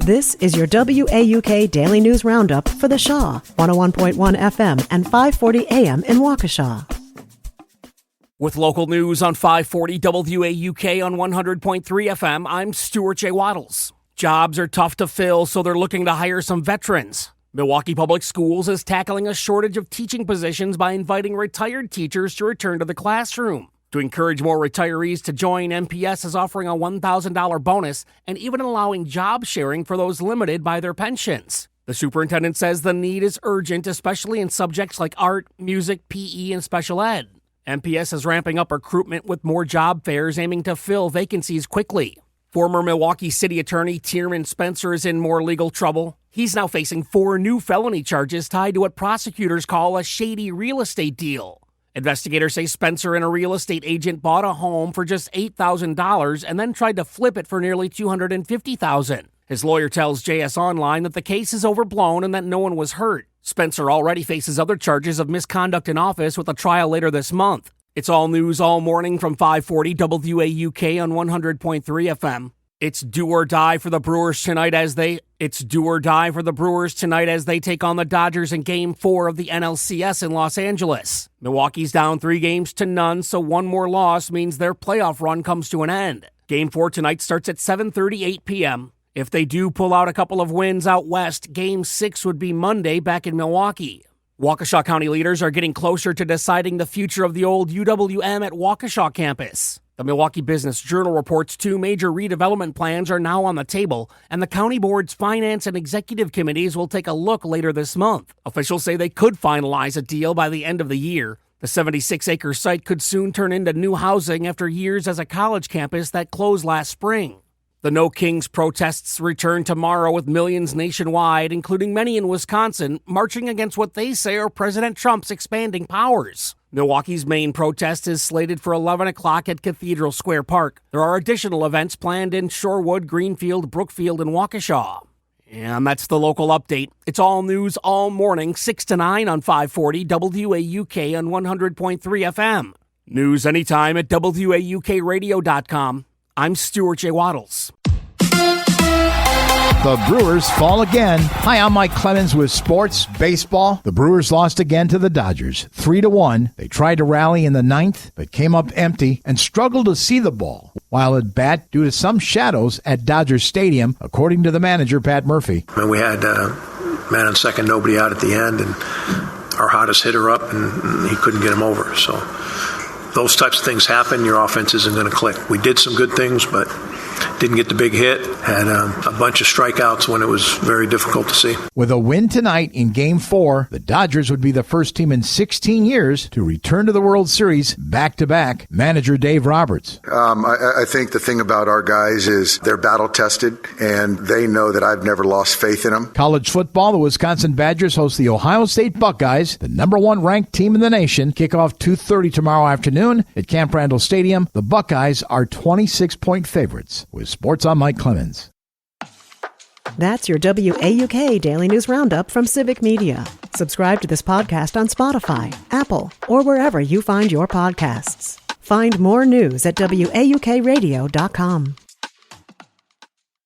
This is your WAUK Daily News Roundup for the Shaw, 101.1 FM and 540 AM in Waukesha. With local news on 540 WAUK on 100.3 FM, I'm Stuart J. Waddles. Jobs are tough to fill, so they're looking to hire some veterans. Milwaukee Public Schools is tackling a shortage of teaching positions by inviting retired teachers to return to the classroom. To encourage more retirees to join, MPS is offering a $1,000 bonus and even allowing job sharing for those limited by their pensions. The superintendent says the need is urgent, especially in subjects like art, music, PE, and special ed. MPS is ramping up recruitment with more job fairs aiming to fill vacancies quickly. Former Milwaukee City Attorney Tierman Spencer is in more legal trouble. He's now facing 4 new felony charges tied to what prosecutors call a shady real estate deal. Investigators say Spencer and a real estate agent bought a home for just $8,000 and then tried to flip it for nearly $250,000. His lawyer tells JS Online that the case is overblown and that no one was hurt. Spencer already faces other charges of misconduct in office with a trial later this month. It's all news all morning from 540 WAUK on 100.3 FM. It's do or die for the Brewers tonight as they take on the Dodgers in Game 4 of the NLCS in Los Angeles. Milwaukee's down 3-0, so one more loss means their playoff run comes to an end. Game 4 tonight starts at 7:38 p.m. If they do pull out a couple of wins out west, Game 6 would be Monday back in Milwaukee. Waukesha County leaders are getting closer to deciding the future of the old UWM at Waukesha campus. The Milwaukee Business Journal reports 2 major redevelopment plans are now on the table, and the county board's finance and executive committees will take a look later this month. Officials say they could finalize a deal by the end of the year. The 76-acre site could soon turn into new housing after years as a college campus that closed last spring. The No Kings protests return tomorrow with millions nationwide, including many in Wisconsin, marching against what they say are President Trump's expanding powers. Milwaukee's main protest is slated for 11 o'clock at Cathedral Square Park. There are additional events planned in Shorewood, Greenfield, Brookfield, and Waukesha. And that's the local update. It's all news all morning, 6 to 9 on 540 WAUK on 100.3 FM. News anytime at WAUKradio.com. I'm Stuart J. Waddles. The Brewers fall again. Hi, I'm Mike Clemens with Sports Baseball. The Brewers lost again to the Dodgers, 3-1. They tried to rally in the 9th, but came up empty and struggled to see the ball while at bat due to some shadows at Dodger Stadium, according to the manager, Pat Murphy. And we had man on second, nobody out at the end, and our hottest hitter up, and he couldn't get him over. So those types of things happen. Your offense isn't going to click. We did some good things, but didn't get the big hit. Had a bunch of strikeouts when it was very difficult to see. With a win tonight in Game 4, the Dodgers would be the first team in 16 years to return to the World Series back-to-back. Manager Dave Roberts. I think the thing about our guys is they're battle-tested, and they know that I've never lost faith in them. College football, the Wisconsin Badgers host the Ohio State Buckeyes, the number 1 ranked team in the nation. Kickoff 2:30 tomorrow afternoon at Camp Randall Stadium. The Buckeyes are 26-point favorites. With sports, I'm Mike Clemens. That's your WAUK Daily News Roundup from Civic Media. Subscribe to this podcast on Spotify, Apple, or wherever you find your podcasts. Find more news at WAUKradio.com.